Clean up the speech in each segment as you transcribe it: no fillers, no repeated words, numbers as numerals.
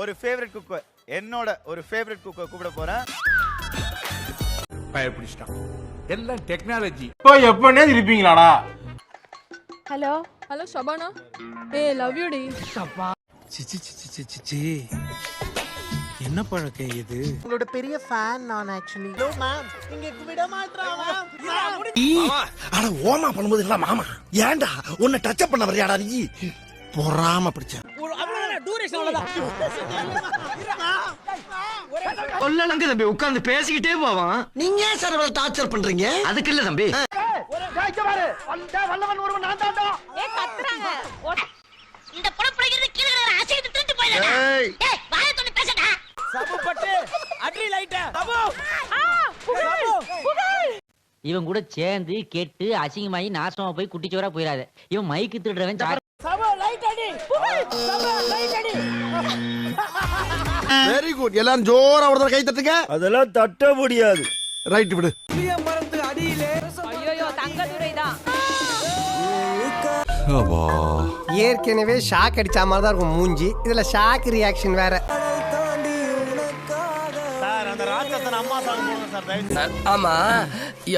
ஒரு favourite cook, என்னோட ஒரு ஃபேவரட் குக் கூப்பிட போறேன். பயப்பிடிச்சிட்டான். எல்லாம் டெக்னாலஜி. இப்போ எப்பனே இருப்பீங்களாடா? Hello hello Shabana, love you டி. சி என்ன பழக்கம் இது? உங்களோட பெரிய ஃபேன் நான் ஆக்சுவலி. ஹலோ மேம், இங்க விட மாட்டறான் அட ஓமா பண்ணும்போது இல்ல மாமா. ஏன்டா உன்னை டச் அப் பண்ண வரையாடா நீ? பொறாம பிடிச்ச. அவ்வளவுதான் டூரேஷன் அவ்வளவுதான். சொல்லலங்க தம்பி, உட்கார்ந்து பேசிக்கிட்டே போவான். நீங்க ஏன் சார் இவ்வளவு டார்ச்சர் பண்றீங்க? அதுக்கு இல்ல தம்பி. வல்லவன் ஒருவன் நான் தான்டா. கத்துறாங்க. இந்த புறப்புறகிறது கீழ அசைத்து திருட்டு போயிடா. ஏய் வாயை தொட்டு பேசடா. சபு பட்டு அட்ரி லைட். சபு இவன் கூட சேர்ந்து கெட்டு அசிங்கமாயி நாசமா போய் குட்டிச்சோரா போயிடாத. இவன் மைக்கு திருடுறவன். சபு லைட் அடி. சபு லைட் அடி. Very good. எல்லாரும் ஜோரா ஒருத்தர கை தட்டுங்க. அதெல்லாம் தட்ட முடியாது. ரைட் விடு. மரத்து அடியிலே. ஐயோ தங்கதுரை தான். ஏற்கனவே ஷாக் அடிச்ச மாதிரி தான் இருக்கும் மூஞ்சி. இதுல ஷாக் ரியாக்ஷன் வேற. சார் அந்த ராட்சசன் அம்மா சாங் போடுங்க சார். ஆமா,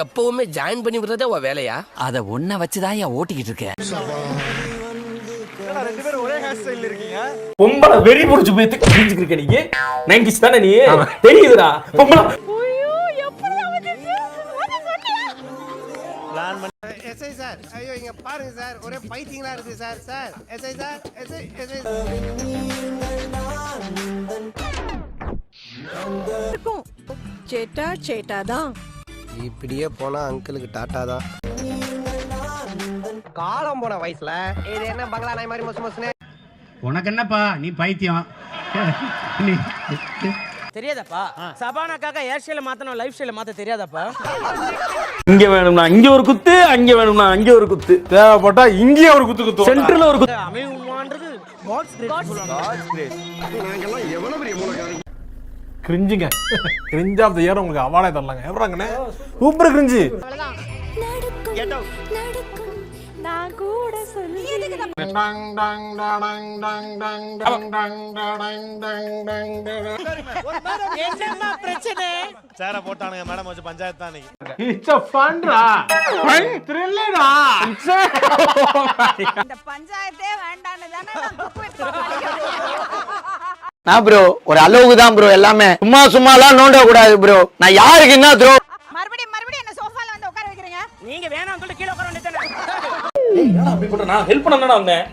எப்பவுமே ஜாயின் பண்ணி விடுறதே உன் வேலையா? அத ஒன்ன வச்சுதான் ஓட்டிக்கிட்டு இருக்கேன். ரெண்டு பேரும் ஒரே ஹேர் ஸ்டைல்ல இருக்கீங்க. பொம்பளை வெறி புடிச்சு போய் கிழிஞ்சிருக்க நீங்க. 90s தானே நீ? தெரியுதுடா பொம்பளை. ஐயோ எப்படி வந்துச்சு? வந்து சொன்னியா? பிளான் பண்ணி எஸ்ஐ சார், ஐயோ இங்க பாருங்க சார், ஒரே பைத்தியங்களா இருக்கு sir. Sir SI sir, SI சேட்டா சேட்டா தான். இப்படியே போனா அங்கிளுக்கு டாட்டா தான். காலம் போன வயசுல இது என்ன பங்களா நாய் மாதிரி மொசு மொசுனே. உனக்கு என்னப்பா, நீ பைத்தியம். தெரியாதப்பா, சபானாக்காக ஹேர் ஸ்டைல மாத்தணும், லைஃப் ஸ்டைல மாத்த தெரியாதப்பா. இங்க வேணும்னா இங்க ஒரு குத்து, அங்க வேணும்னா அங்க ஒரு குத்து. தேவைப்பட்டா இங்கே ஒரு குத்து குத்து. சென்டர்ல ஒரு குத்து. அமைவுமான்றது காட்ஸ் கிரேஸ் சொல்லுவாங்க. God's grace. நாங்கெல்லாம் எவ்வளவு பெரிய மூலக்காரங்க. கிரிஞ்சுங்க. கிரிஞ்ச் ஆஃப் தி இயர் உங்களுக்கு அவார்டே தரலாங்க. எவராங்கண்ணே? Super cringe. அவ்வளவுதான். Get out. நான் கூட சொல்லி டங் டங் டங் டங் டங் டங் டங் டங் டங் டங் டங். என்னம்மா பிரச்சனை? சேர போட்டானுங்க மேடம், வச்சு பஞ்சாயத்து தான் இன்னைக்கு. இட்ஸ் a fun டா. fun thrill டா. இந்த பஞ்சாயத்தே வேண்டான்னு தானே நான் கூப்பிட்டு. நான் ப்ரோ ஒரு அளவுக்கு தான் ப்ரோ, எல்லாமே சும்மா சும்மாலாம் நோண்ட கூடாது ப்ரோ. நான் யாருக்கு என்ன த்ரோ? மறுபடியும் என்ன சோஃபால வந்து உட்கார வைக்கிறீங்க? நீங்க வேணாம் சொல்லிட்டு கீழ உட்கார வேண்டியதானே. ஏய் என்னடா அப்படி பண்ற? நான் ஹெல்ப் பண்ணனடா வந்தேன்.